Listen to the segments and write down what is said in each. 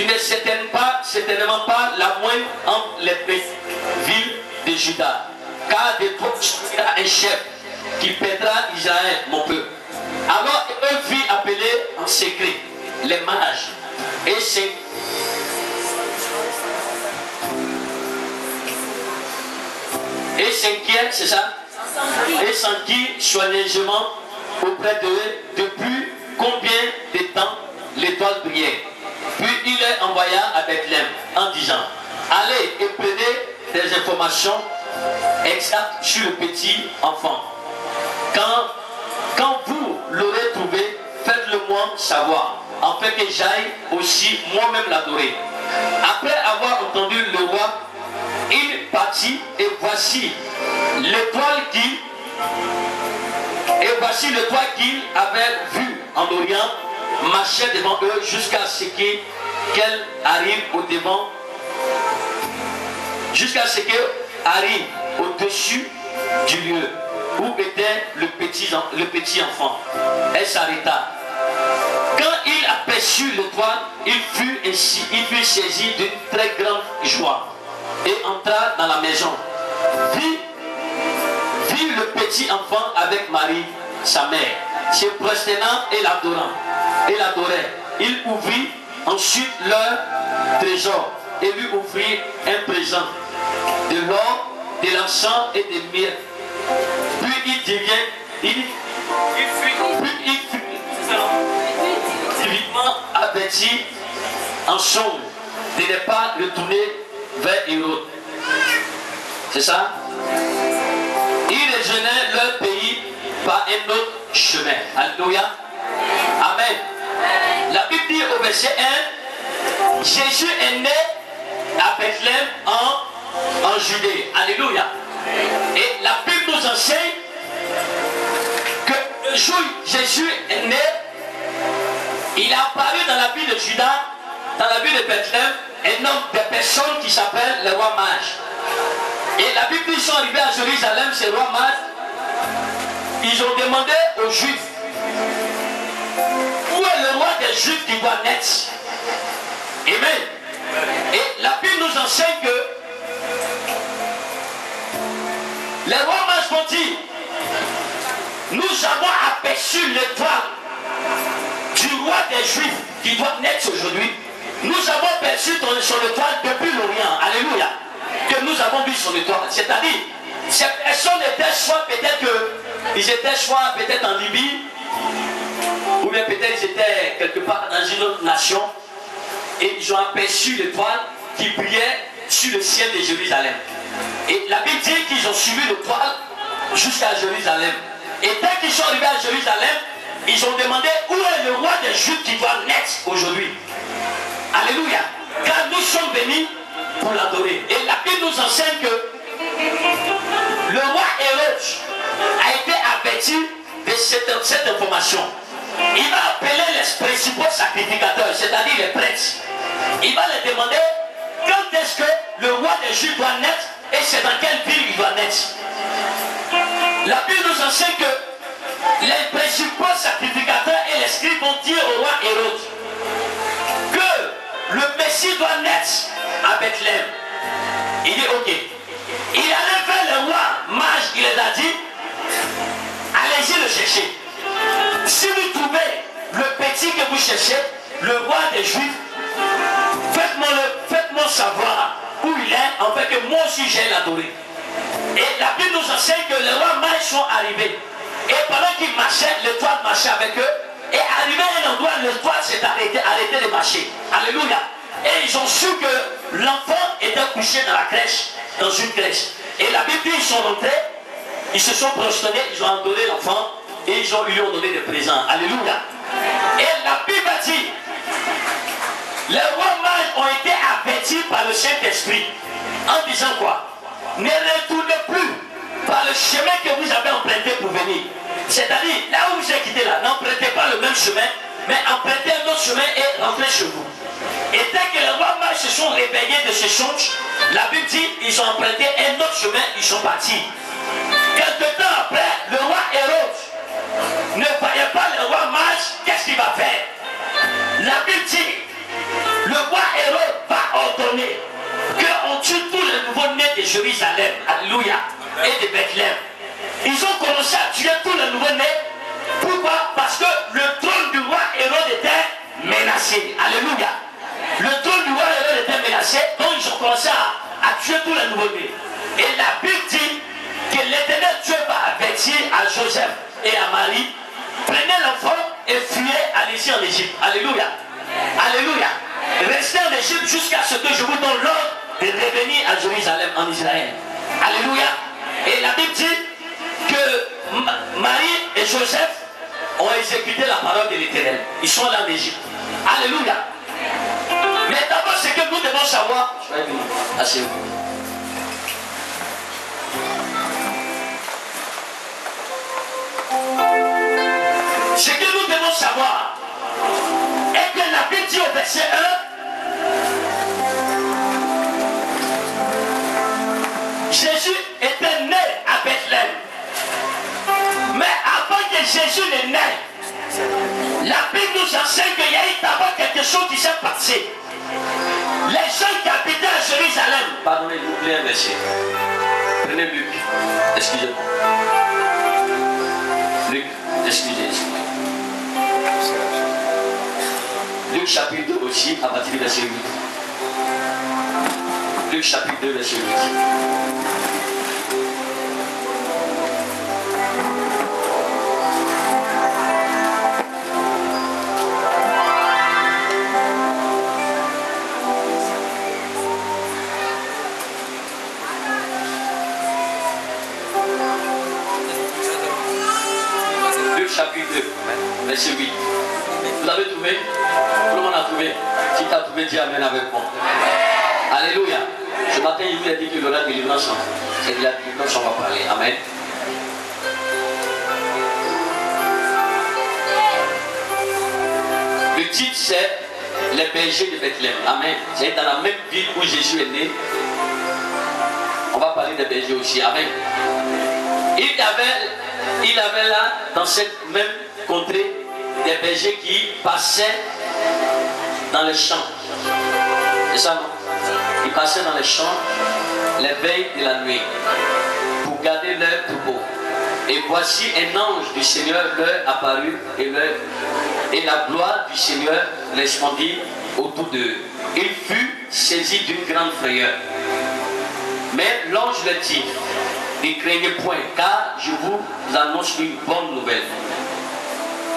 Tu n'es certainement pas la moindre entre les villes de Juda. Car de toi sortira un chef qui pètera Israël, mon peuple. Alors eux fit appeler en secret les mages et s'inquiètent, c'est ça? Et s'enquit soigneusement auprès d'eux depuis combien de temps l'étoile brillait. Puis il les envoya à Bethléem en disant: allez et prenez des informations exactes sur le petit enfant. Quand vous l'aurez trouvé, faites-le moi savoir, afin que j'aille aussi moi-même l'adorer. Après avoir entendu le roi, il partit et voici l'étoile qu'il avait vue en Orient marchait devant eux jusqu'à ce qu'elle arrive au-dessus du lieu où était le petit enfant. Elle s'arrêta. Quand il aperçut l'étoile, il fut saisi d'une très grande joie et entra dans la maison. Vit le petit enfant avec Marie, sa mère, se prosternant et l'adorait. Il ouvrit ensuite leur trésor et lui offrit un présent, de l'or, de l'encens et des myrrhes. Puis il fut vivement averti en songe de ne pas le tourner vers Hérode. C'est ça? Ils rejoignaient leur pays par un autre chemin. Alléluia. Amen. La Bible dit au verset 1, Jésus est né à Bethléem en Judée. Alléluia. Et la Bible nous enseigne que le jour où Jésus est né, il a apparu dans la ville de Juda, dans la ville de Bethléem, un homme, des personnes qui s'appellent les rois mages. Et la Bible dit qu'ils sont arrivés à Jérusalem, ces rois mages. Ils ont demandé aux Juifs: où est le roi des Juifs qui doit naître? Amen. Et la Bible nous enseigne que les rois mages vont dire: nous avons aperçu l'étoile du roi des Juifs qui doit naître aujourd'hui. Nous avons aperçu son étoile depuis l'Orient. Alléluia. Que nous avons vu son étoile. C'est-à-dire, ces personnes étaient soit peut-être en Libye, ou bien peut-être ils étaient quelque part dans une autre nation, et ils ont aperçu l'étoile qui brillait sur le ciel de Jérusalem. Et la Bible dit qu'ils ont suivi l'étoile jusqu'à Jérusalem. Et dès qu'ils sont arrivés à Jérusalem, ils ont demandé: où est le roi des Juifs qui doit naître aujourd'hui? Alléluia. Car nous sommes venus pour l'adorer. Et la Bible nous enseigne que le roi Hérode a été averti de cette information. Il va appeler les principaux sacrificateurs, c'est-à-dire les prêtres. Il va les demander quand est-ce que le roi des Juifs doit naître et c'est dans quelle ville il doit naître. La Bible nous enseigne que les principaux sacrificateurs et les scribes vont dire au roi Hérode que le Messie doit naître à Bethléem. Il dit ok. Il allait vers le roi mage, il les a dit: allez-y le chercher. Si vous trouvez le petit que vous cherchez, le roi des Juifs, faites-moi savoir où il est, afin que moi aussi j'aille l'adorer. Et la Bible nous enseigne que les rois mages sont arrivés. Et pendant qu'ils marchaient, l'étoile marchait avec eux. Et arrivé à un endroit, l'étoile s'est arrêtée de marcher. Alléluia. Et ils ont su que l'enfant était couché dans la crèche, dans une crèche. Et la Bible dit, ils sont rentrés, ils se sont prosternés, ils ont adoré l'enfant et ils lui ont donné des présents. Alléluia. Et la Bible dit, les rois mages ont été avertis par le Saint-Esprit en disant quoi? Ne retournez plus par le chemin que vous avez emprunté pour venir. C'est-à-dire, là où vous êtes quitté là, n'empruntez pas le même chemin, mais empruntez un autre chemin et rentrez chez vous. Et dès que les rois mages se sont réveillés de ce songe, la Bible dit, ils ont emprunté un autre chemin, ils sont partis. Quelque temps après, le roi Hérode ne voyait pas le roi mage, qu'est-ce qu'il va faire? La Bible dit, le roi ordonné qu'on tue tous les nouveaux-nés de Jérusalem, alléluia, et de Bethléem. Ils ont commencé à tuer tous les nouveaux-nés. Pourquoi? Parce que le trône du roi Hérode était menacé. Alléluia. Le trône du roi Hérode était menacé, donc ils ont commencé à tuer tous les nouveaux-nés. Et la Bible dit que l'Éternel Dieu va avertir à Joseph et à Marie, prenez l'enfant et fuyez, allez-y en Égypte. Alléluia. Alléluia. Restez en Égypte jusqu'à ce que je vous donne l'ordre de revenir à Jérusalem, en Israël. Alléluia. Et la Bible dit que Marie et Joseph ont exécuté la parole de l'Éternel. Ils sont là en Égypte. Alléluia. Mais d'abord, ce que nous devons savoir, asseyez-vous. Ce que nous devons savoir est que la Bible dit au verset 1, Jésus était né à Bethléem. Mais avant que Jésus ne naisse, la Bible nous enseigne qu'il y a eu d'abord quelque chose qui s'est passé. Les gens qui habitaient à Jérusalem. Pardonnez-vous, monsieur. Prenez Luc. Excusez-moi. Luc, excusez-moi. Luc chapitre 2 aussi, à partir du verset 8. Luc chapitre 2, verset 8. Chapitre 2, verset 8. Vous l'avez trouvé? Tout le monde a trouvé? Si tu as trouvé, dis Amen avec moi. Alléluia. Ce matin, il vous a dit qu'il y aura délivrance. C'est de la délivrance, on va parler. Amen. Le titre, c'est les bergers de Bethléem. Amen. C'est dans la même ville où Jésus est né. On va parler des bergers aussi. Amen. Il avait là, dans cette même contrée, des bergers qui passaient dans les champs. C'est ça, non? Ils passaient dans les champs les veilles de la nuit pour garder leurs troupeaux. Et voici un ange du Seigneur leur apparut et la gloire du Seigneur resplendit autour d'eux. Il fut saisi d'une grande frayeur. Mais l'ange leur dit: ne craignez point, car je vous annonce une bonne nouvelle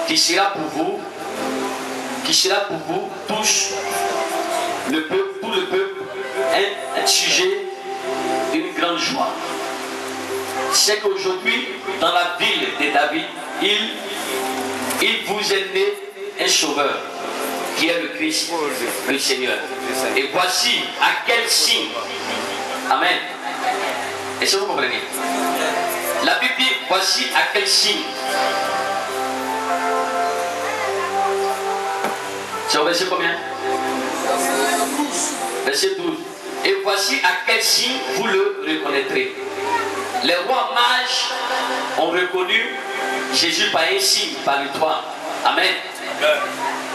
qui sera pour vous tous le peuple, tout le peuple, un sujet d'une grande joie. C'est qu'aujourd'hui, dans la ville de David, il vous est né un sauveur qui est le Christ, le Seigneur. Et voici à quel signe. Amen. Est-ce que vous comprenez? La Bible dit, voici à quel signe. C'est au verset combien? Verset 12. Et voici à quel signe vous le reconnaîtrez. Les rois mages ont reconnu Jésus par un signe, par l'étoile. Amen.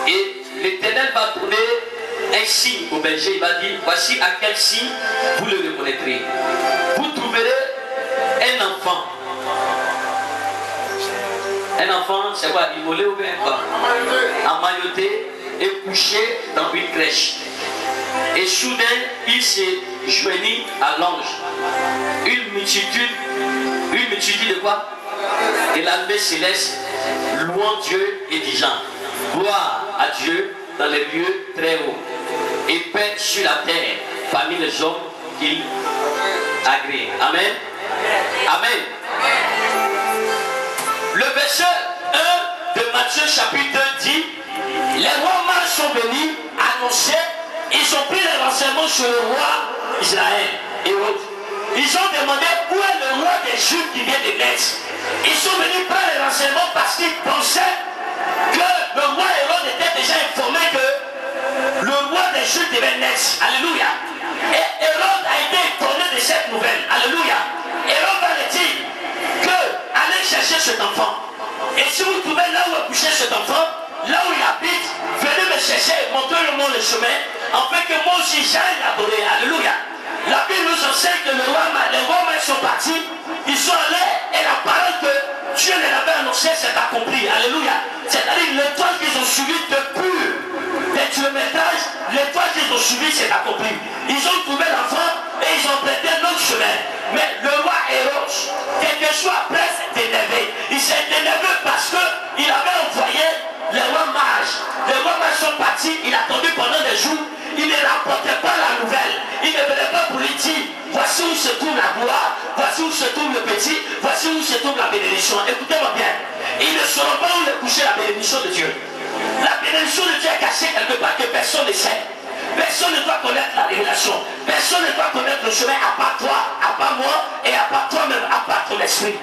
Et l'Éternel va donner un signe au berger. Il va dire, voici à quel signe vous le reconnaîtrez. Vous trouverez un enfant. Un enfant, c'est quoi? Immolé ou bien quoi? Emmailloté et couché dans une crèche. Et soudain, il s'est joigni à l'ange. Une multitude de quoi? De l'armée céleste, louant Dieu et disant, gloire à Dieu dans les lieux très hauts, et paix sur la terre parmi les hommes qu'il agrée. Amen. Amen. Le verset 1 de Matthieu chapitre 2 dit, les rois mages sont venus annoncer, ils ont pris les renseignements sur le roi Israël et autres. Ils ont demandé où est le roi des Juifs qui vient de naître. Ils sont venus prendre les renseignements parce qu'ils pensaient que le roi Hérode était déjà informé que le roi des Juifs devait naître. Alléluia. Et Hérode a été étonné de cette nouvelle. Alléluia. Hérode va le dire que allez chercher cet enfant. Et si vous trouvez là où est couché cet enfant, là où il habite, venez me chercher, montrez-le-moi le chemin. afin que moi aussi j'aille l'adorer. Alléluia. La Bible nous enseigne que les Romains sont partis, ils sont allés et la parole que Dieu les avait annoncée s'est accomplie. Alléluia. C'est-à-dire l'étoile qu'ils ont suivi depuis des kilomètrages, l'étoile qu'ils ont suivi s'est accomplie. Ils ont trouvé l'enfant et ils ont prêté un autre chemin. Mais le roi Hérode, quelque chose après s'est énervé. Il s'est énervé parce qu'il avait envoyé les rois mages. Les rois mages sont partis, il a attendu pendant des jours. Il ne rapportait pas la nouvelle. Il ne venait pas pour lui dire, voici où se trouve la gloire, voici où se trouve le petit, voici où se trouve la bénédiction. Écoutez-moi bien. Ils ne sauront pas où est coucher la bénédiction de Dieu. La bénédiction de Dieu est cachée quelque part que personne ne sait. Personne ne doit connaître la révélation. Personne ne doit connaître le chemin à part toi, à part moi et à part toi-même, à part ton esprit.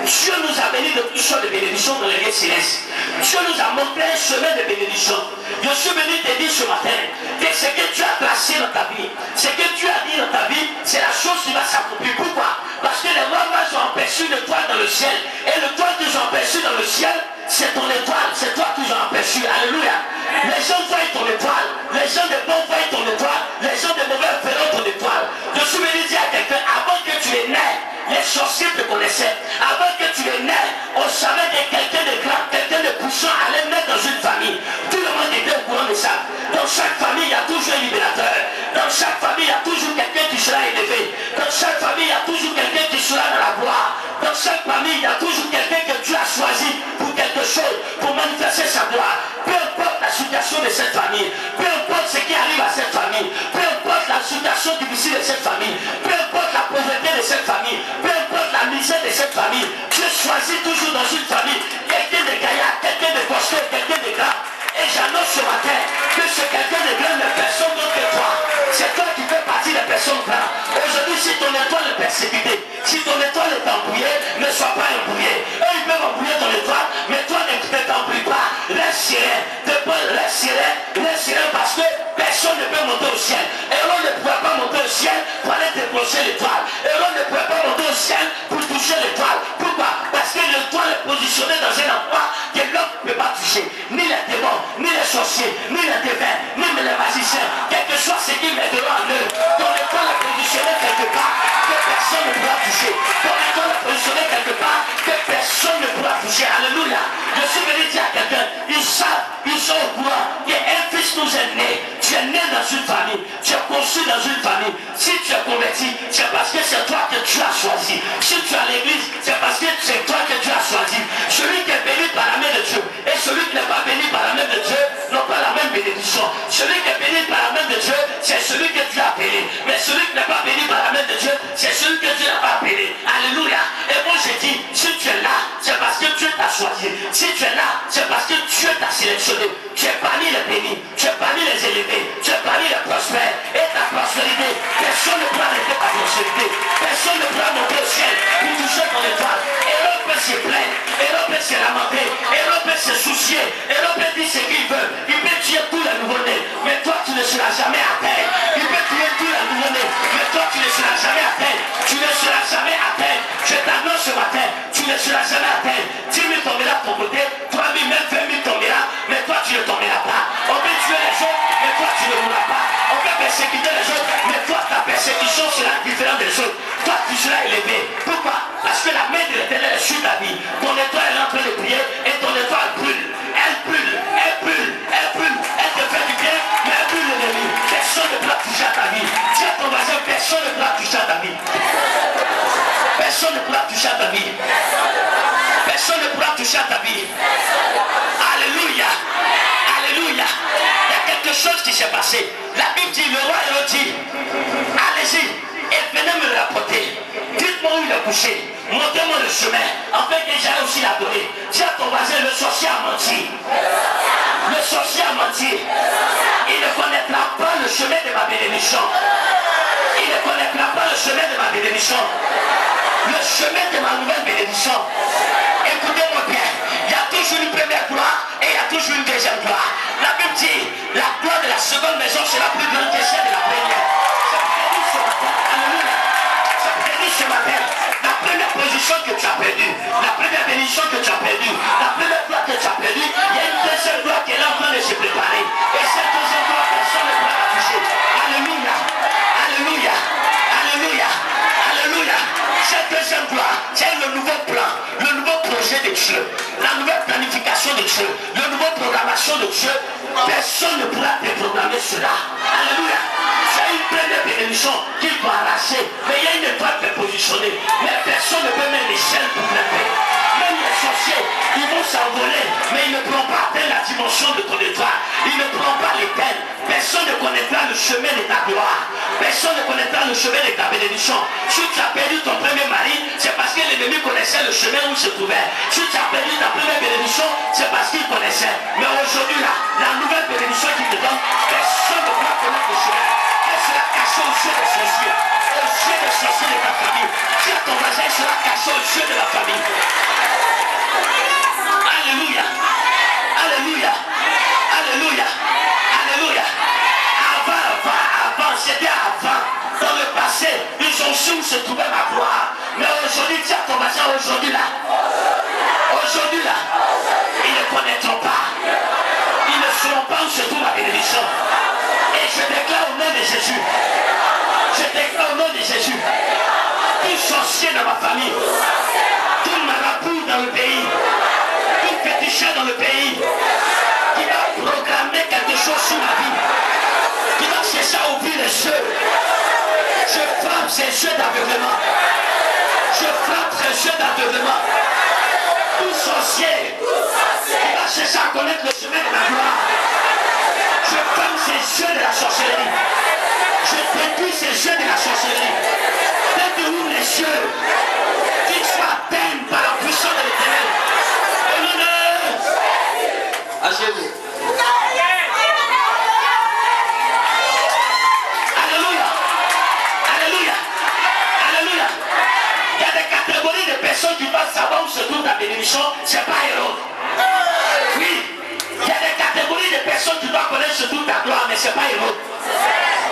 Dieu nous a bénis de toutes sortes de bénédictions dans les lieux célestes. Dieu nous a montré un chemin de bénédiction. Je suis venu te dire ce matin que ce que tu as placé dans ta vie, ce que tu as dit dans ta vie, c'est la chose qui va s'accomplir. Pourquoi? Parce que les rois mages ont aperçu une étoile dans le ciel. Et l'étoile qu'ils ont aperçue dans le ciel, c'est ton étoile, c'est toi qu'ils ont aperçu. Alléluia. Les gens voient ton étoile, les gens de bons voient ton étoile, les gens de mauvais verront ton étoile. Je suis venu dire à quelqu'un, avant que tu es né, les sorciers te connaissaient. Avant que tu es né, on savait que quelqu'un de grand, quelqu'un de puissant allait naître dans une famille. Tout le monde était au courant de ça. Dans chaque famille, il y a toujours un libérateur. Dans chaque famille, il y a toujours quelqu'un qui sera élevé. Dans chaque famille, il y a toujours quelqu'un qui sera dans la gloire. Dans chaque famille, il y a toujours quelqu'un que Dieu a choisi pour quelque chose, pour manifester sa gloire. Peu importe la situation de cette famille, peu importe ce qui arrive à cette famille, peu importe la situation difficile de cette famille, peu importe la pauvreté de cette famille, peu importe la misère de cette famille, Dieu choisit toujours dans une famille quelqu'un de gaillard, quelqu'un de costaud, quelqu'un de grand. Et j'annonce ce matin que ce quelqu'un de grand n'est personne d'autre que toi. C'est toi qui fais partie des personnes grandes. Aujourd'hui, si ton étoile est persécutée, si ton étoile est embrouillée, ne sois pas embrouillé. Eux, ils peuvent embrouiller ton étoile, mais toi ne t'embrouille pas. Reste serein, parce que personne ne peut monter au ciel. Héros ne pouvait pas monter au ciel pour aller décrocher l'étoile. Héros ne pouvait pas monter au ciel pour toucher l'étoile. Pourquoi? Parce que l'étoile est positionnée dans un endroit que l'homme ne peut pas toucher. Ni les démons, ni les sorciers, ni les devins, ni les magiciens. Quel que soit ce qui mettront en eux, ton étoile est positionnée quelque part que personne ne pourra toucher. Ton étoile est positionnée quelque part que personne ne pourra toucher. Alléluia. Je suis venu dire à quelqu'un, ils savent, ils sont au courant qu'un fils nous est né. Tu es né dans une famille, tu es conçu dans une famille. Si tu es converti, c'est parce que c'est toi que tu as choisi. Si tu es à l'église, c'est parce que c'est toi que tu as choisi. Celui qui est béni par la main de Dieu et celui qui n'est pas béni par la main de Dieu n'ont pas la même bénédiction. Celui qui est béni par la main de Dieu, c'est celui que Dieu a appelé. Mais celui qui n'est pas béni par la main de Dieu, c'est celui que Dieu n'a pas appelé. Alléluia. Et moi je dis, si tu es là, c'est parce que Dieu t'a choisi. Si tu es là, c'est parce que Dieu t'a sélectionné. Tu es parmi les bénis, tu es parmi les élevés, tu es parmi les prospères. Et ta prospérité, personne ne pourra arrêter ta prospérité. Personne ne pourra monter au ciel pour toucher ton étoile. Et l'homme peut se plaindre, et l'homme peut se lamenter, et l'homme peut se soucier, et l'homme peut dire ce qu'il veut. Il peut tuer tous les nouveau-nés, mais toi tu ne seras jamais à terre. Il peut tuer tous les nouveau-nés, mais toi tu ne seras jamais à terre. Tu ne seras jamais à terre. Je t'annonce ce matin, tu ne seras jamais à terre. 10 000 tombera de ton côté, 3 000, même 20 000 tombera, mais toi tu ne tomberas pas. On peut tuer les autres, mais toi tu ne mourras pas. On peut persécuter les autres, mais toi ta persécution sera différente des autres. Toi tu seras élevé. Pourquoi? Parce que la main de l'Éternel est sur ta vie. Ton étoile est en train de prier et ton étoile brûle. Elle brûle, elle brûle, elle brûle. Elle te fait du bien, mais elle brûle l'ennemi. Personne ne pourra toucher à ta vie. Dis à ton voisin, personne ne pourra toucher à ta vie. Personne ne pourra toucher à ta vie. Personne ne pourra toucher à ta vie. Alléluia. Alléluia. Il y a quelque chose qui s'est passé. La Bible dit, le roi Hérode dit, allez-y et venez me le rapporter. Dites-moi où il est couché. Montrez-moi le chemin, afin que j'aille aussi l'adorer. Dis à ton voisin, le sorcier a menti. Le sorcier a menti. Il ne connaîtra pas le chemin de ma bénédiction. Il ne connaîtra pas le chemin de ma bénédiction. Le chemin de ma nouvelle bénédiction. Écoutez-moi bien. Il y a toujours une première gloire et il y a toujours une deuxième gloire. La Bible dit, la gloire de la seconde maison sera plus grande que celle de la première. Alléluia. Je prédis ce matin. La première position que tu as perdue, la première bénédiction que tu as perdue, la première gloire que tu as perdue, il y a une deuxième gloire qui est là en train de se préparer. Et cette deuxième gloire, personne ne pourra la toucher. programmation de Dieu, de nouvelles programmations de Dieu, personne ne pourra déprogrammer cela. Alléluia. C'est une première bénédiction qu'il doit arracher. Mais il y a une étoile prépositionnée. Mais personne ne peut mettre l'échelle pour grimper. Même les sorciers, ils vont s'envoler, mais ils ne pourront pas atteindre la dimension de ton étoile. Ils ne pourront pas l'éteindre. Personne ne connaîtra le chemin de ta gloire. Personne ne connaîtra le chemin de ta bénédiction. Si tu as perdu ton premier mari, c'est parce que l'ennemi connaissait le chemin où il se trouvait. Si tu as perdu ta première bénédiction, c'est parce qu'il connaissait. Mais aujourd'hui, là, la nouvelle bénédiction qu'il te donne, personne ne pourra connaître le chemin. Elle sera cachée aux yeux des sorciers. Aux yeux des sorciers de ta famille. Si à ton voisin sera caché aux yeux de la famille. Alléluia. Alléluia. Alléluia. Alléluia. Avant, c'était avant. Dans le passé, ils ont su où se trouvait ma gloire. Mais aujourd'hui, dis à ton voisin, aujourd'hui là. Aujourd'hui là. Ils ne connaîtront pas. Ils ne sauront pas où se trouve la bénédiction. Et je déclare au nom de Jésus. Je déclare au nom de Jésus. Tout sorcier dans ma famille. Tout marabout dans le pays. Tout féticheur dans le pays. Qui va programmer quelque chose sur ma vie. Qui va chercher à ouvrir les yeux. Je frappe ces yeux d'aveuglement. Je frappe ces yeux d'aveuglement. Tout sorcier qui va chercher à connaître le chemin de ma gloire. Je ferme ces yeux de la sorcellerie. Je détruis ces yeux de la sorcellerie. Dès que ouvre les yeux, qu'ils soient atteints par la puissance de l'Éternel. Au nom de... Asseyez-vous. Alléluia. Alléluia. Alléluia. Il y a des catégories de personnes qui doivent savoir où se trouve la bénédiction. C'est pas Hérode. Oui. Il y a des catégories de personnes qui doivent connaître ce trouve ta gloire, mais c'est pas Hérode.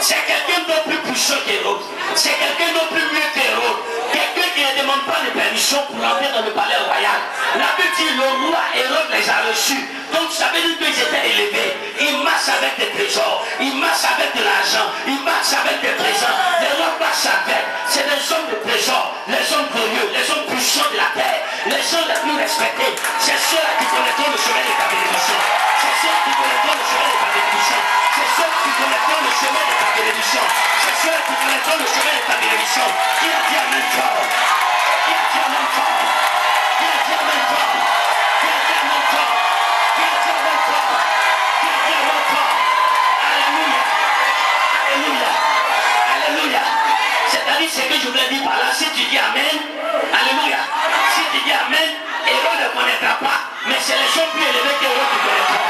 C'est quelqu'un de plus puissant qu'Hérode. C'est quelqu'un de plus mieux qu'Hérode. Quelqu'un qui ne demande pas de permission pour entrer dans le palais royal. La Bible dit le roi Hérode les a reçus. Donc ça veut dire qu'ils étaient élevés. Ils marchent avec des trésors. Ils marchent avec de l'argent. Ils marchent avec des présents. Les rois marchent avec. C'est des hommes de trésors. Les hommes glorieux. Les hommes puissants de la terre. Les gens les plus respectés. C'est ceux-là qui connaîtront le chemin de ta bénédiction. C'est ceux qui connaîtront le chemin de ta bénédiction. C'est ceux qui connaîtront le chemin de ta bénédiction. C'est ceux qui connaîtront le chemin de ta bénédiction. Qui a dit amen fort? Qui a dit amen fort? Qui a dit amen fort? Qui a dit amen fort? Qui a dit amen fort? Qui a dit amen fort? Alléluia. Alléluia. Alléluia. C'est-à-dire ce que je voulais dire par là. Si tu dis amen, alléluia. Si tu dis amen, Hérode ne connaîtra pas. Mais c'est les gens plus élevés qu'Hérode qui connaîtront.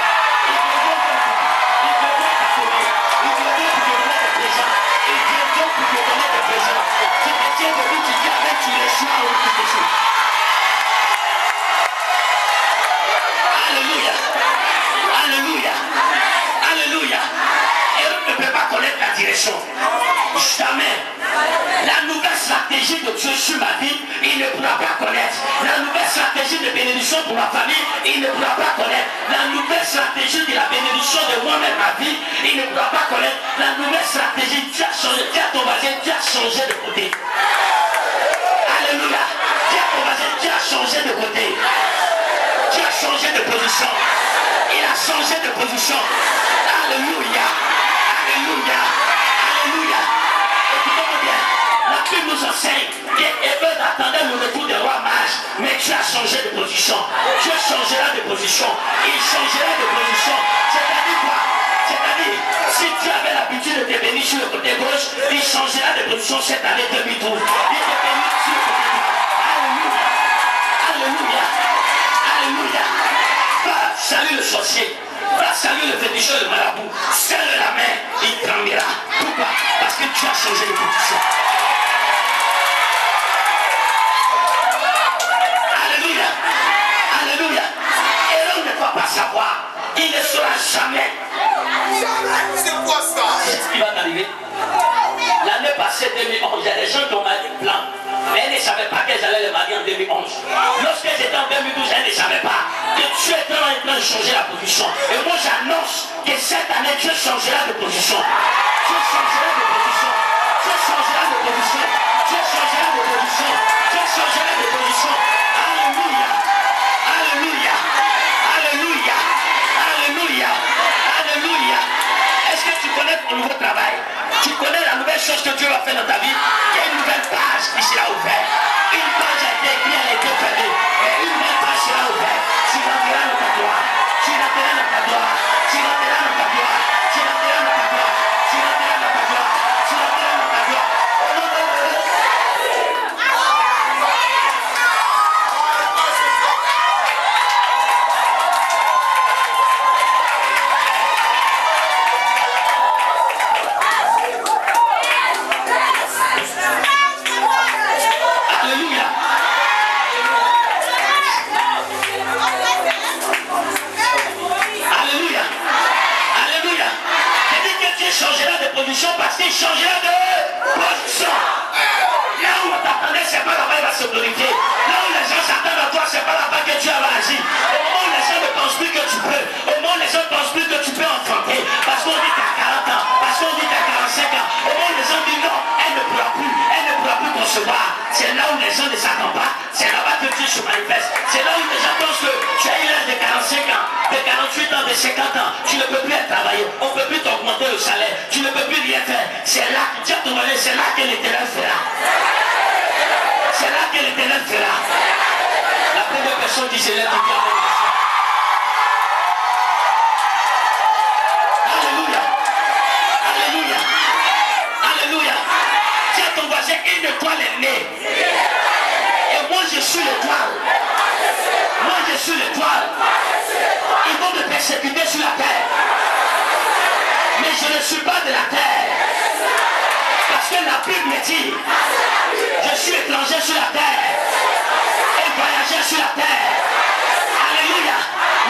Alléluia. Alléluia. Alléluia. Hérode ne peut pas connaître la direction. Jamais. La nouvelle stratégie de Dieu sur ma vie, il ne pourra pas connaître. La nouvelle stratégie de bénédiction pour ma famille, il ne pourra pas connaître. La nouvelle stratégie de la bénédiction de moi-même, ma vie, il ne pourra pas connaître. La nouvelle stratégie, Dieu a changé. Dis à ton voisin, Dieu a changé de côté. Alléluia. Dis à ton voisin, Dieu a changé de côté. Dieu a changé de position. Il a changé de position. Alléluia. Alléluia. Alléluia. Écoutez-moi bien. La Bible nous enseigne qu'Hérode attendait le retour des rois mages. Mais Dieu a changé de position. Dieu changera de position. Il changera de position. C'est-à-dire quoi? C'est-à-dire, si tu avais l'habitude de te bénir sur le côté gauche, il changera de position cette année 2012. Il te bénit sur le côté gauche. Alléluia. Alléluia. Alléluia. Va saluer le sorcier. Va saluer le féticheur de marabout. Serre la main, il tremblera. Pourquoi? Parce que tu as changé de position. Alléluia. Alléluia. Hérode ne va pas savoir. Il ne saura jamais. C'est quoi ça? C'est ce qui va t'arriver. L'année passée, 2011, il y a des gens qui ont marié plein. Mais elles ne savaient pas qu'elles allaient les marier en 2011. Lorsqu'elles étaient en 2012, elles ne savaient pas que Dieu est en train de changer la position. Et moi j'annonce que cette année, Dieu changera de position. Dieu changera de position. Dieu changera de position. Dieu changera de position. Dieu changera de position. Alléluia. Alléluia. Alléluia. ton nouveau travail. Tu connais la nouvelle chose que Dieu va faire dans ta vie. Il y a une nouvelle page qui sera ouverte. Une page a été écrite, elle a été fermée. Mais une nouvelle page sera ouverte. Tu rentreras dans ta gloire. Tu rentreras dans ta gloire. Tu rentreras dans ta gloire. Tu rentreras dans ta gloire. Tu rentreras dans ta gloire. Tu rentreras dans ta gloire. Alléluia. Alléluia. Alléluia. J'ai dit que Dieu changera de position parce qu'il changera de position. Là où on t'attendait, c'est pas là-bas il va se glorifier. Là où les gens s'attendent à toi, c'est pas là-bas que Dieu va agir. Au moment où les gens ne pensent plus que tu peux, au moment où les gens ne pensent plus que tu peux enfanter, parce qu'on dit qu'à 40 ans, parce qu'on dit qu'à 45 ans, au moment où les gens disent non, elle ne pourra plus concevoir. C'est là où les gens ne s'attendent pas. C'est là-bas que Dieu se manifeste. C'est là où les gens pensent que tu as eu l'âge de 45 ans, de 48 ans, de 50 ans. Tu ne peux plus être travaillé. On ne peut plus t'augmenter le salaire. Tu ne peux plus rien faire. C'est là, Dieu te voit, c'est là que l'Éternel fera. C'est là que l'Éternel fera. La première personne qui s'élève du cœur. Alléluia. Alléluia. Alléluia. Dis à ton voisin, une étoile est née. Et moi je suis l'étoile. Moi je suis l'étoile. Ils vont me persécuter sur la terre. Mais je ne suis pas de la terre. Parce que la Bible me dit, je suis étranger sur la terre. Et voyageur sur la terre. Alléluia.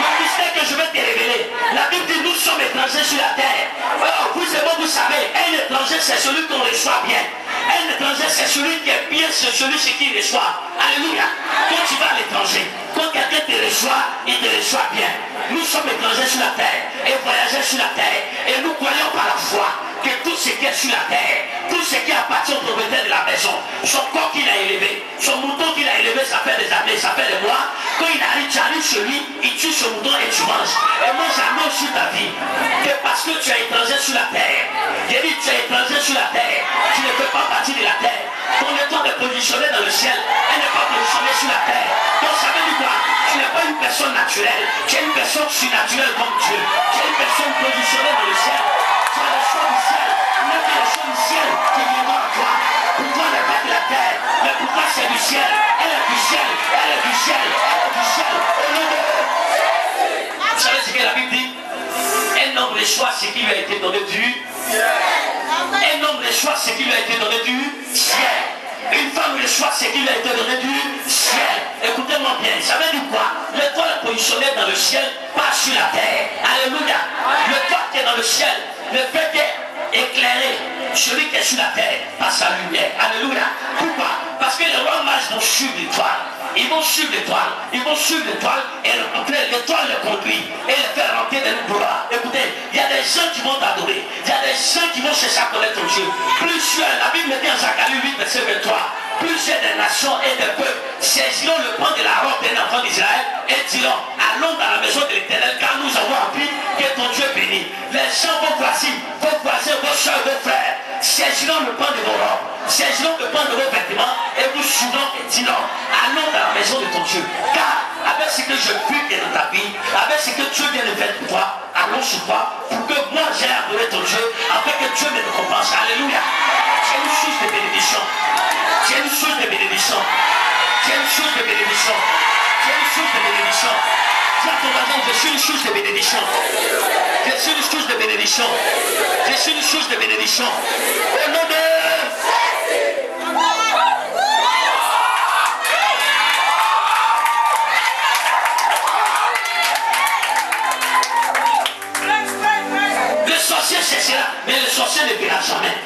Le mystère que je vais te révéler. La Bible dit, nous sommes étrangers sur la terre. Alors, vous et moi, vous savez, un étranger, c'est celui qu'on reçoit bien. Un étranger, c'est celui qui est bien, c'est celui qui reçoit. Alléluia. Quand tu vas à l'étranger, quand quelqu'un te reçoit, il te reçoit bien. Nous sommes étrangers sur la terre et voyageurs sur la terre. Et nous croyons par la foi que tout ce qui est sur la terre, tout ce qui appartient au propriétaire de la maison, son corps qu'il a élevé, son mouton qu'il a élevé, ça fait des années, ça fait des mois. Quand il arrive, tu arrives chez lui, il tue ce mouton et tu manges. Et moi j'annonce sur ta vie que parce que tu es étranger sur la terre, j'ai dit tu es étranger sur la terre, tu ne peux pas partir de la terre. Ton étoile est positionnée dans le ciel, elle n'est pas positionnée sur la terre. Donc ça veut dire quoi? Tu n'es pas une personne naturelle, tu es une personne surnaturelle comme Dieu. Tu es une personne positionnée dans le ciel. Tu as le choix du ciel, mais tu as le choix du ciel qui viendra à toi. Pour toi, elle n'est pas de la terre, mais pour toi, c'est du ciel. Elle est du ciel, elle est du ciel, elle est du ciel. Au nom de Vous savez ce que la Bible dit? Un homme reçoit ce qui lui a été donné du ciel. Un homme reçoit ce qui lui a été donné du ciel. Une femme reçoit ce qui lui a été donné du ciel. Écoutez-moi bien, ça veut dire quoi? L'étoile est positionnée dans le ciel, pas sur la terre. Alléluia. L'étoile qui est dans le ciel ne fait qu'éclairer celui qui est sur la terre par sa lumière. Alléluia. Pourquoi? Parce que les rois mages vont suivre l'étoile. Ils vont suivre l'étoile. Ils vont suivre l'étoile et l'étoile les conduit et les fait rentrer dans une gloire. Écoutez, il y a des gens qui vont t'adorer. Il y a des gens qui vont chercher à connaître ton Dieu. Plusieurs, la Bible dit en Zacharie 8, verset 23, plusieurs des nations et des peuples saisiront le pan de la robe d'un enfant d'Israël et diront, allons dans la maison de l'Éternel car nous avons appris que ton Dieu bénit. Les gens vos voisins, vos soeurs, vos frères saisiront le pan de vos robes, saisiront le pan de vos vêtements et vous suivront et diront, allons dans la maison de ton Dieu. Car avec ce que je vis dans ta vie, avec ce que Dieu vient de faire pour toi, allons sur toi pour que moi j'aie adoré ton Dieu, afin que Dieu me récompense. Alléluia. C'est une source de bénédiction. C'est une source de bénédiction. C'est une source de bénédiction. C'est une source de bénédiction. Dis à ton voisin, je suis une source de bénédiction. Je suis une source de bénédiction. Je suis une source de bénédiction. Au nom de... Le sorcier cessera, mais le sorcier ne verra jamais.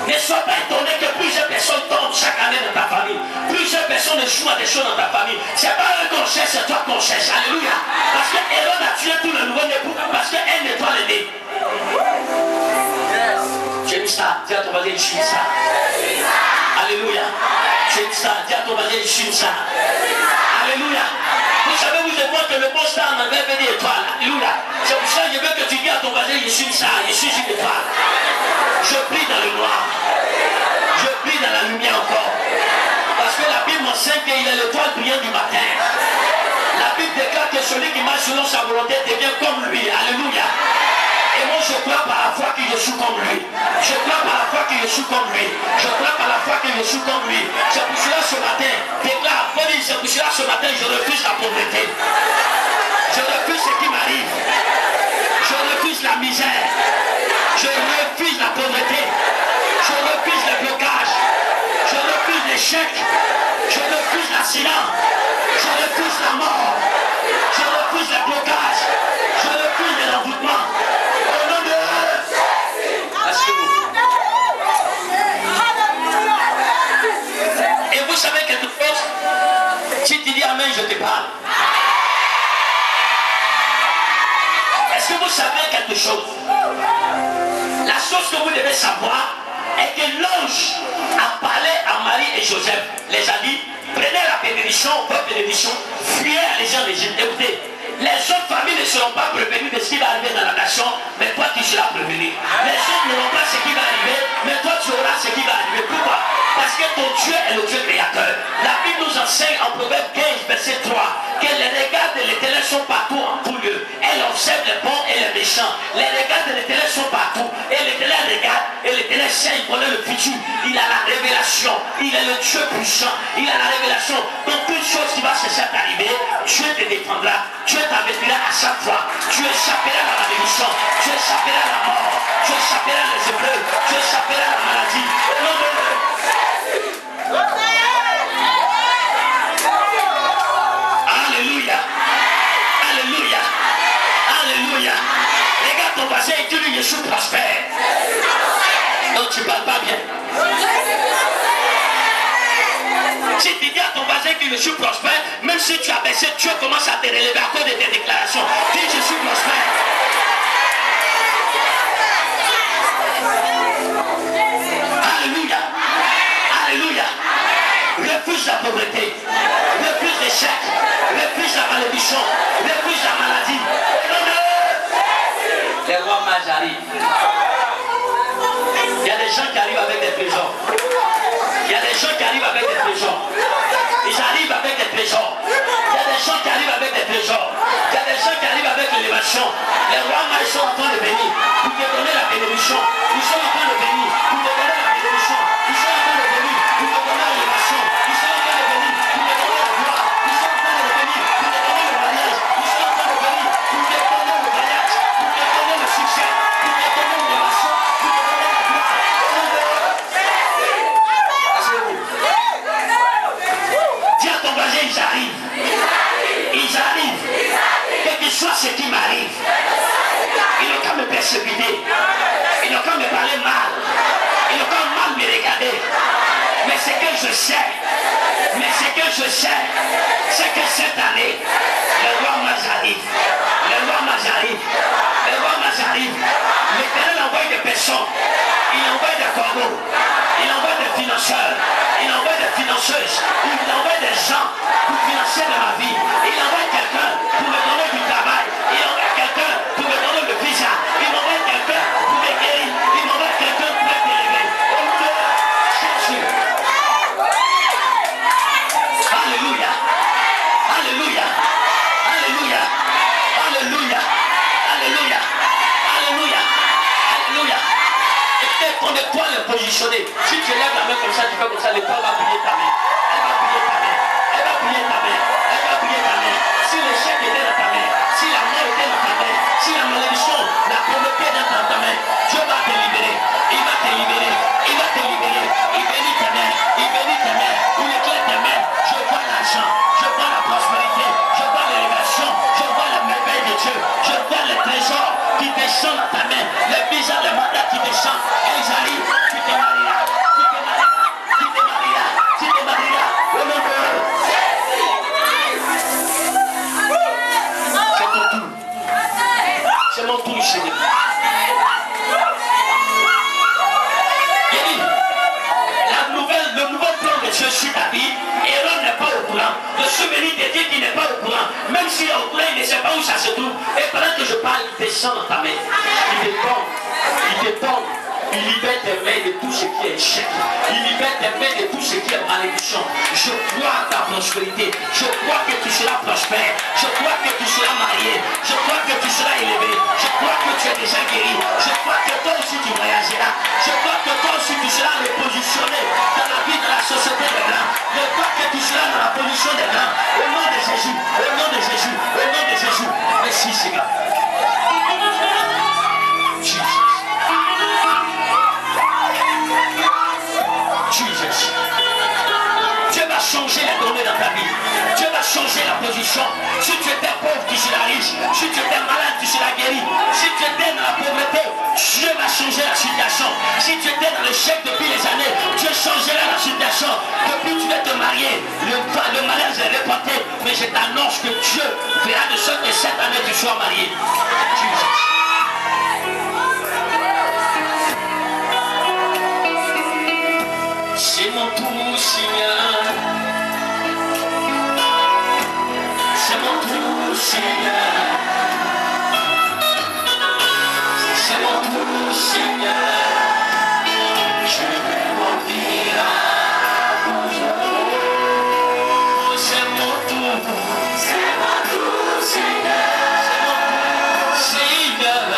Ne sois pas étonné que plusieurs personnes tombent chaque année dans ta famille. Plusieurs personnes échouent à des choses dans ta famille. C'est pas eux qu'on cherche, c'est toi qu'on cherche. Alléluia. Parce que Hérode a tué tout le nouveau-né parce qu'elle n'est pas l'aîné. Tu es une star. Dis à ton voisin, je suis une star. Alléluia. Tu es une star. Dis à ton voisin, je suis une star. Alléluia. Vous savez, vous êtes moi que le mot star en anglais veut dire étoile. Alléluia. C'est pour ça que je veux que tu dis à ton voisin, je suis une star, je suis une étoile. Je brille dans le noir. Je brille dans la lumière encore. Parce que la Bible enseigne qu'il est l'étoile brillante du matin. La Bible déclare que celui qui marche selon sa volonté devient comme lui. Alléluia. Et moi je crois par la foi que je suis comme lui. Je crois par la foi que je suis comme lui. Je crois par la foi que je suis comme lui. C'est pour cela ce matin, déclare, c'est pour cela ce matin, je refuse la pauvreté. Je refuse ce qui m'arrive. Je refuse la misère. Je refuse la pauvreté. Je refuse le blocage. Je refuse l'échec. Je refuse l'accident. Je refuse la mort. Je refuse le blocage. Je refuse l'envoûtement. Au nom de Jésus. Asseyez-vous. Et vous savez quelque chose? Si tu dis amen, je te parle. Est-ce que vous savez quelque chose? La chose que vous devez savoir est que l'ange a parlé à Marie et Joseph. Les a dit, prenez la bénédiction, votre bénédiction, fuyez les gens d'Égypte. Écoutez, les autres familles ne seront pas prévenues de ce qui va arriver dans la nation, mais toi tu seras prévenu. Les autres n'auront pas ce qui va arriver, mais toi tu auras ce qui va arriver. Pourquoi? Parce que ton Dieu est le Dieu créateur. La Bible nous enseigne en Proverbe 15, verset 3, que les regards de l'Éternel sont partout en tout lieu. Elle observe les bons et les méchants. Les regards de l'Éternel sont partout. Et l'Éternel regarde, et l'Éternel sait, il connaît le futur. Il a la révélation. Il est le Dieu puissant. Il a la révélation. Donc toute chose qui va se t'arriver, Dieu te défendra. Dieu t'avertira à chaque fois. Tu échapperas à la malédiction. Tu échapperas à la mort. Tu échapperas à les épreuves. Tu échapperas à la maladie. Au nom de Dieu. Alléluia. Alléluia. Alléluia. Regarde ton voisin et dis-lui, je suis prospère. Donc tu ne parles pas bien. Si tu dis à ton voisin que je suis prospère, même si tu as baissé, Dieu commence à te relever à cause de tes déclarations. Dis, je suis prospère. Alléluia. Alléluia. Refuse la pauvreté. Refuse l'échec. Refuse la malédiction. Refuse la maladie. Les rois mages arrivent. Il y a des gens qui arrivent avec des trésors. Il y a des gens qui arrivent avec des trésors. Ils arrivent avec des trésors. Il y a des gens qui arrivent avec des trésors. Il y a des gens qui arrivent avec l'élévation. Les rois mages sont en train de venir pour te donner la bénédiction. Ils sont en train de venir pour te donner la bénédiction. Ils sont en train de venir pour te donner l'élévation. Ils sont en train de venir pour te donner la gloire. Ils sont en train de venir pour te donner le mariage. Ils sont en train de venir pour te donner le voyage, pour te donner le succès, pour te donner l'élévation, pour te donner la gloire. Dis à ton voisin, ils arrivent. Ils arrivent. Quel que soit ce qui m'arrive, ils n'ont qu'à me persécuter. Ils n'ont qu'à me parler mal. Ils n'ont qu'à mal me regarder. Mais ce que je sais, c'est que cette année, le roi mages arrive. Le roi mages arrive. Le roi mages arrive. L'Éternel envoie des personnes. Il envoie des corbeaux. Il envoie des financeurs. Il envoie des financeuses. Il envoie des gens pour financer de ma vie. Il envoie quelqu'un pour me donner du travail. Il envoie quelqu'un pour me donner le visa. Il envoie quelqu'un pour me guérir. Il envoie quelqu'un pour me délivrer. Au nom de Jésus. Alléluia. Alléluia. Alléluia. Alléluia. Alléluia. Alléluia. Alléluia. Ton étoile est positionnée. Si tu lèves la main comme ça, tu fais comme ça, l'étoile va briller ta main. Elle va briller ta main. Elle va briller ta main. Elle va briller ta main. Si l'échec était dans ta main, si la mort était dans ta main, si la malédiction, la pauvreté est dans ta main, Dieu va te libérer. Il va te libérer. Il va te libérer. Il bénit tes mains. Il bénit tes mains. Il éclaire tes mains. Je vois l'argent. Je vois la prospérité. Je vois l'élévation. Je vois la merveille de Dieu. Je vois les trésors qui descendent dans ta main. Les visas, les mandats qui descendent. Et ils arrivent. Tu te marieras. Tu te marieras. Tu te marieras. Tu te marieras. Au nom de c'est ton tour. C'est mon tour, chérie. Le nouveau plan de Dieu sur ta vie, Aaron n'est pas au courant. Le souvenir de Dieu qui n'est pas au courant. s'il est au courant, il ne sait pas où ça se trouve. Et pendant que je parle, il descend dans ta main. Il détombe. Il détombe. Il libère tes mains de tout ce qui est échec. Il libère tes mains de tout ce qui est malédiction. Je crois à ta prospérité. Je crois que tu seras prospère. Je crois que tu seras marié. Je crois que tu seras élevé. Je crois que tu es déjà guéri. Je crois que toi aussi tu voyageras. Je crois que toi aussi tu seras repositionné dans la vie de la société des grands. Je crois que tu seras dans la position des grands. Au nom de Jésus. Au nom de Jésus. Au nom de Jésus. Merci Seigneur. Jesus. Dieu va changer la donnée dans ta vie. Dieu va changer la position. Si tu étais pauvre, tu seras riche. Si tu étais malade, tu seras guéri. Si tu étais dans la pauvreté, Dieu va changer la situation. Si tu étais dans l'échec depuis les années, Dieu changera la situation. Depuis tu vas te marier, le mariage est reporté. Mais je t'annonce que Dieu fera de sorte que cette année tu sois marié. Jesus. C'est mon tour, Seigneur. C'est mon tour, Seigneur. C'est mon tour, Seigneur. Je vais m'offrir à toujours. C'est mon tour. C'est mon tour, Seigneur. C'est mon tour, Seigneur.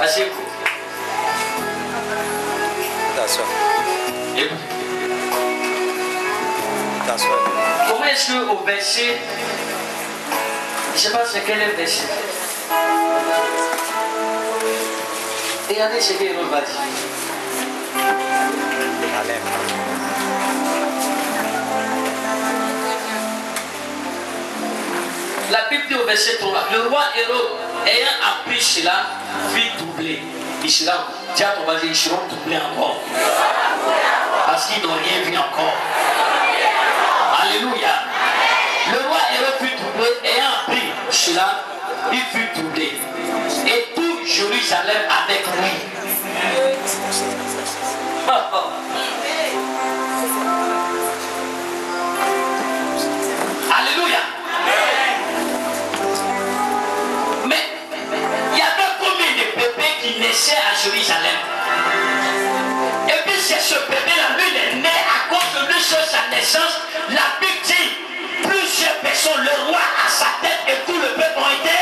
Asseyez-vous. T'assois. Écoutez. T'assois. Comment est-ce qu'au verset, je ne sais pas c'est quel est le verset. Regardez ce qu'il va dire. Amen. La Bible dit au verset 3, le roi Hérode, ayant appris cela, fit doubler. Ils seront, dis à ton voisin, ils seront doublés encore. Parce qu'ils n'ont rien vu encore. Alléluia. Le roi Hérode fut doublé, ayant appris cela, il fut doublé. Et tout Jérusalem avec lui. Alléluia. Mais il y avait combien de bébés qui naissaient à Jérusalem? Et puis c'est ce bébé-là, lui, il est né à cause de lui sur sa naissance. La Bible dit, plusieurs personnes, le roi à sa tête et tout le peuple ont été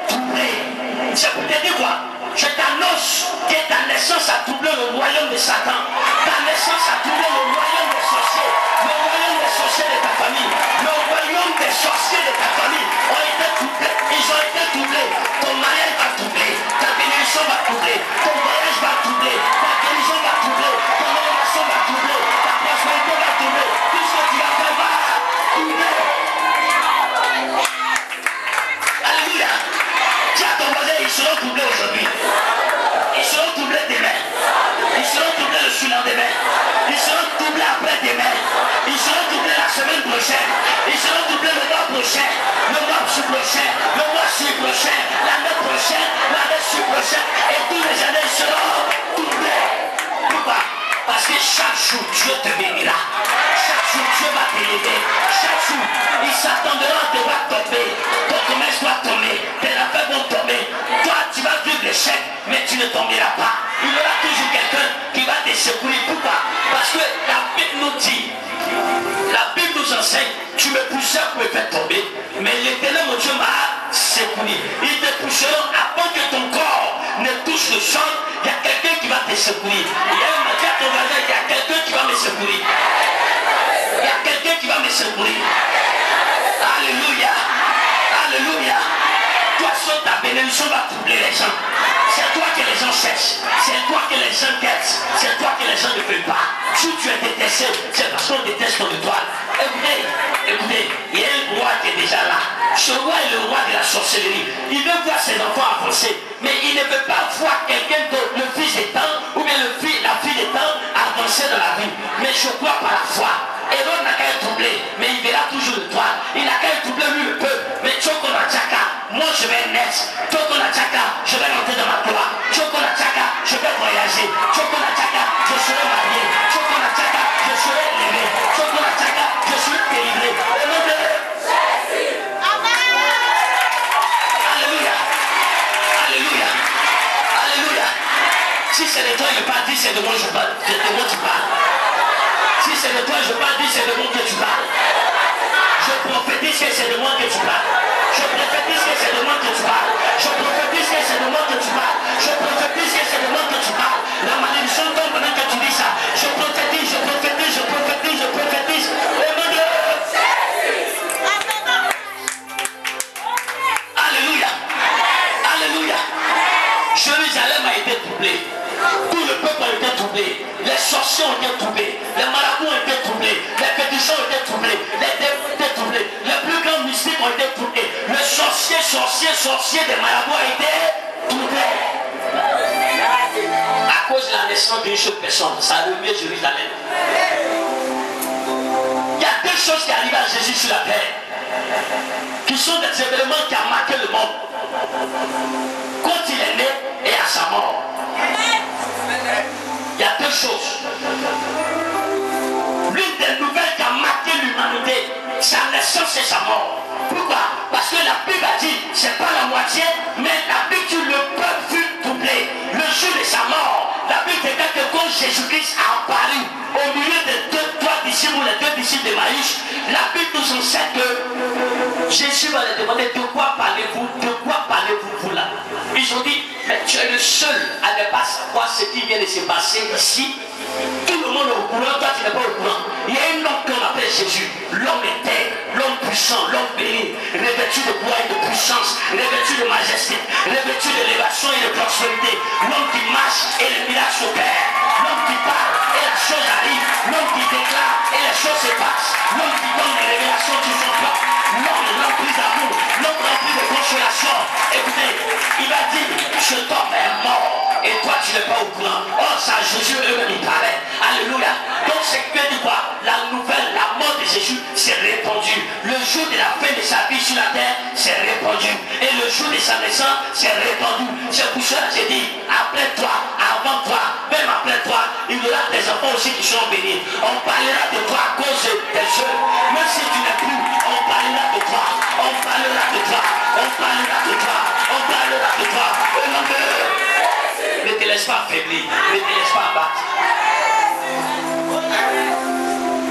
doublés. C'est pour te dire quoi? Je t'annonce que ta naissance a doublé le royaume de Satan. Ta naissance a doublé le royaume des sorciers. Le royaume des sorciers de ta famille. Le royaume des sorciers de ta famille ont été doublés. Ils ont été doublés. Ton mariage va doubler. Ta bénédiction va doubler. Ton voyage va doubler. Ta guérison va doubler. Ton élévation va doubler. Ta prospérité va doubler. Tout ce que tu vas faire va doubler. Alléluia. Dis à ton voisin, ils seront doublés aujourd'hui. Ils seront doublés demain. Ils seront doublés le surlendemain. Ils seront doublés après-demain. Ils seront doublés la semaine prochaine. Ils seront doublés le mois prochain. Le mois prochain. Le mois prochain. L'année prochaine. L'année prochaine. Et tous les années seront doublés. Pourquoi? Parce que chaque jour, Dieu te bénira. Chaque jour, Dieu va t'élever. Chaque jour, il s'attendra à te voir tomber. Ton commerce doit tomber. Tes affaires vont tomber. Toi, tu vas vivre l'échec, mais tu ne tomberas pas. Il y aura toujours quelqu'un qui va te secourir. Pourquoi? Parce que la Bible nous dit, la Bible nous enseigne, tu me poussais pour me faire tomber, mais l'Éternel, mon Dieu, m'a secouru. Ils te pousseront avant que ton corps ne touche le sol. Il y a quelqu'un qui va te secourir. Il y a un matin, ton voisin, il y a quelqu'un qui va me secourir. Il y a quelqu'un qui va me secourir. Alléluia. Alléluia. Toi seul, ta bénédiction va troubler les gens. C'est toi que les gens cherchent. C'est toi que les gens quittent. C'est toi que les gens ne veulent pas. Si tu es détesté, c'est parce qu'on déteste ton étoile. Écoutez, écoutez, il y a un roi qui est déjà là. Ce roi est le roi de la sorcellerie. Il veut voir ses enfants avancer. Mais il ne veut pas voir quelqu'un d'autre, le fils des temps, ou bien la fille des temps, avancer dans la vie. Mais je crois par la foi. Hérode n'a qu'à être troublé, mais il verra toujours l'étoile. Il n'a qu'à être troublé, lui, le peuple. Mais Tchokona Tchaka, moi je vais naître. Tchokona Tchaka, je vais rentrer dans ma gloire. Tchokona Tchaka, je vais voyager. Tchokona Tchaka, je serai marié. Tchokona Tchaka, je serai élevé. Tchokona Tchaka, je serai délivré. Au nom de Jésus. Alléluia. Alléluia. Alléluia. Si c'est de toi je parle, dis c'est de moi je parle. C'est de moi tu parles. Si c'est de toi je parle, dis c'est de moi que tu parles. Je prophétise que c'est de moi que tu parles. Je prophétise que c'est de moi que tu parles. Je prophétise que c'est de moi que tu parles. Je prophétise que c'est de moi que tu parles. La malédiction tombe pendant que tu dis ça. Je prophétise, je prophétise, je prophétise, je prophétise. Au nom de Jésus. Alléluia. Alléluia. Jérusalem a été troublée. Tout le peuple a été troublé. Les sorciers ont été troublés. Les marabouts ont été troublés. Les féticheurs ont été troublés. Les démons ont été troublés. Les plus grands mystiques ont été troublés. Le sorcier des marabouts a été troublé. À cause de la naissance d'une seule personne, ça a remué Jérusalem. Il y a deux choses qui arrivent à Jésus sur la terre, qui sont des événements qui ont marqué le monde. Quand il est né et à sa mort. Il y a deux choses. L'une des nouvelles qui a marqué l'humanité, sa naissance et sa mort. Pourquoi? Parce que la Bible a dit, c'est pas la moitié, mais la Bible dit le peuple fut doublé. Le jour de sa mort, la Bible déclare que quand Jésus-Christ a apparu au milieu des trois disciples ou les deux disciples de Maïs, la Bible nous enseigne que Jésus va leur demander de quoi parlez-vous vous là. Ils Ils ont dit, mais tu es le seul à ne pas savoir ce qui vient de se passer ici. Tout le monde est au courant, toi tu n'es pas au courant. Il y a un homme qu'on appelle Jésus, l'homme éternel, l'homme puissant, l'homme béni, revêtu de pouvoir et de puissance, revêtu de majesté, revêtu d'élévation et de prospérité, l'homme qui marche et les miracles s'opèrent, l'homme qui parle et la chose arrive, l'homme qui déclare et les choses se passent, l'homme qui donne les révélations du son corps, l'homme rempli d'amour, l'homme rempli de consolation. Écoutez, il a dit, ce homme est mort. Et toi tu n'es pas au courant. Oh, ça Jésus eux-mêmes il parlait. Alléluia. Donc c'est que dit quoi? La nouvelle, la mort de Jésus s'est répandue. Le jour de la fin de sa vie sur la terre s'est répandu. Et le jour de sa naissance s'est répandu. C'est pour cela que j'ai dit, après toi, avant toi, même après toi, il y aura des enfants aussi qui seront bénis. On parlera de toi à cause de tes œuvres. Même si tu n'es plus, on parlera de toi. On parlera de toi. On parlera de toi. On parlera de toi. Ne te laisse pas affaiblir, ne te laisse pas abattre.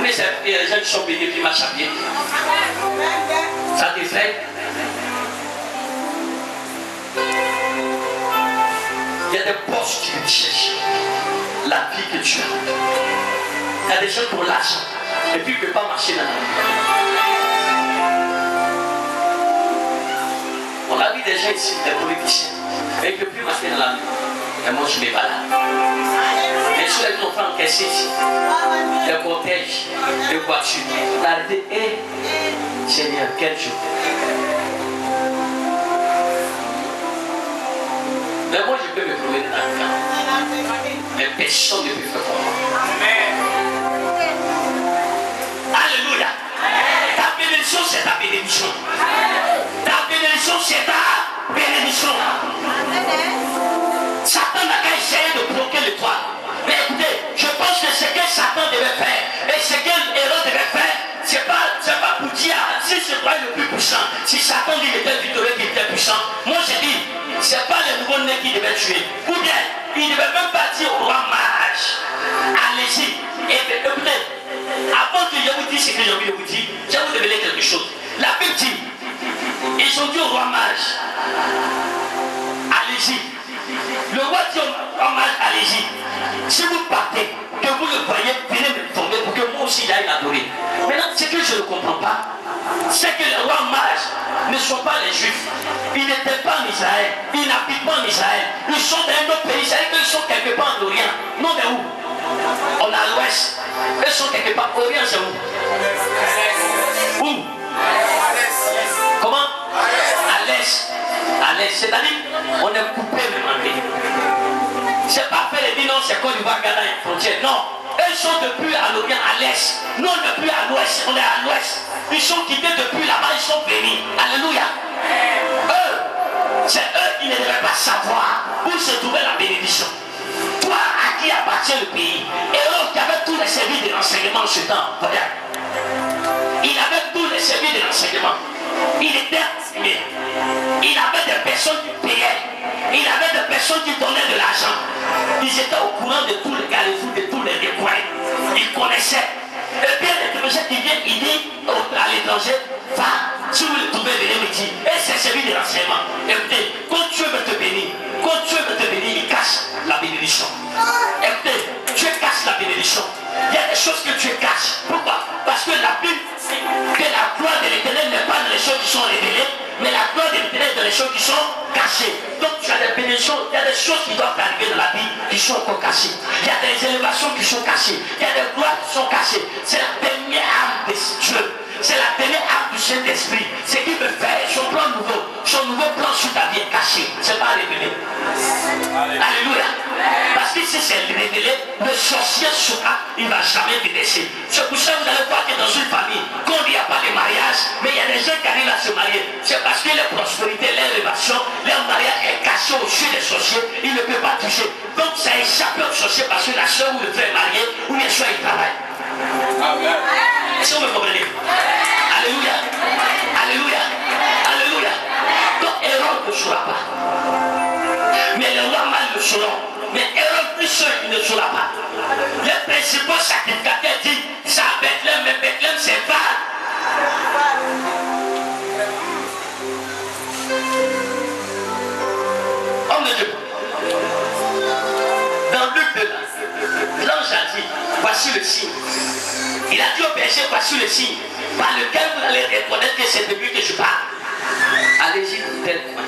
Mais il y a des gens qui sont bénis qui marchent à pied. Ça t'effraie? Il y a des postes que tu cherches, la vie que tu as. Il y a des gens qui ont l'argent et puis ils ne peuvent pas marcher dans la vie. On a vu des gens ici, des politiciens, et ils ne peuvent plus marcher dans la vie. Et moi je me balade. Les choses qu'ils ont fait encaisser ici. Les cortèges, les voitures. On a arrêté. Seigneur, quel jour. Mais moi je peux me promener dans le camp. Mais personne ne peut faire pour moi. Alléluia. Ta bénédiction c'est ta bénédiction. Ta bénédiction c'est ta bénédiction. Satan n'a qu'à essayer de bloquer le toit. Mais écoutez, je pense que ce que Satan devait faire et ce que l'héros devait faire, c'est pas pour dire si c'est pas le plus puissant. Si Satan dit qu'il était victorieux, qu'il était puissant, moi je dis, c'est pas le nouveau-né qui devait tuer. Ou bien, il ne devait même pas dire au roi mage, allez-y. Et écoutez, avant que je vous dise ce que j'ai envie de vous dire, je vais vous révéler quelque chose. La Bible dit, ils ont dit au roi mage, allez-y. Le roi dit au mage, allez-y. Si vous partez, que vous le voyez, venez me tomber pour que moi aussi j'aille l'adorer. Maintenant, ce que je ne comprends pas, c'est que les rois mages ne sont pas les juifs. Ils n'étaient pas en Israël. Ils n'habitent pas en Israël. Ils sont dans un autre pays. C'est-à-dire qu'ils sont quelque part en Orient. Non, mais où? On est à l'ouest. Ils sont quelque part. Orient, c'est où? Où? Comment? À l'est. À l'est. C'est-à-dire, on est coupé même en pays. C'est pas fait de dire non, c'est Côte d'Ivoire, Ghana, une frontière. Non. Eux sont depuis à l'Orient, à l'est. Nous, on n'est plus à l'ouest. On est à l'ouest. Ils sont quittés depuis là-bas, ils sont bénis. Alléluia. Eux, c'est eux qui ne devaient pas savoir où se trouvait la bénédiction. Toi, à qui appartient le pays? Et eux qui avaient tous les services de l'enseignement en ce temps. Regarde. Il avait tous les services de l'enseignement. Il était enseigné. Il avait des personnes qui payaient. Il avait des personnes qui donnaient de l'argent. Ils étaient au courant de tous les carrefours, de tous les recoins. Ils connaissaient. Et bien l'étranger qui vient, il dit à l'étranger, va, si vous le trouvez, venez me dire. Et c'est celui de l'enseignement. Écoutez, quand Dieu veut te bénir, il cache la bénédiction. Écoutez, Dieu cache la bénédiction. Il y a des choses que Dieu cache. Pourquoi? Parce que la Bible dit que la gloire de l'Éternel n'est pas dans les choses qui sont révélées, mais la gloire de l'Éternel est dans les choses qui sont cachées. Donc tu as des bénédictions, il y a des choses qui doivent arriver dans la vie qui sont encore cachées. Il y a des élévations qui sont cachées. Il y a des gloires qui sont cachées. C'est la dernière âme de Dieu. C'est la dernière âme du Saint-Esprit. Ce qui veut faire son plan nouveau. Son nouveau plan sur ta vie est caché. C'est pas révélé. Alléluia. Parce que si c'est révélé, le sorcier sera, il ne va jamais te laisser. C'est pour ça que vous allez voir que dans une famille, quand il n'y a pas de mariage, mais il y a des gens qui arrivent à se marier. C'est parce que leur prospérité, leur élévation, leur mariage est caché au-dessus des sorciers. Ils ne peuvent pas toucher. Donc ça échappe aux sorciers parce que la soeur ou le frère est marié, ou bien soit il travaille. Amen. Est-ce que vous me comprenez? Alléluia. Alléluia. Alléluia. Donc Hérode ne saura pas. Mais les rois mâles le sauront. Mais Hérode plus seul il ne saura pas. Les principaux sacrificateurs disent ça à Bethléem, mais Bethléem c'est pas. peu là. L'ange a dit, voici le signe. Il a dit au berger, voici le signe par lequel vous allez reconnaître que c'est de lui que je parle. Allez-y, tel point.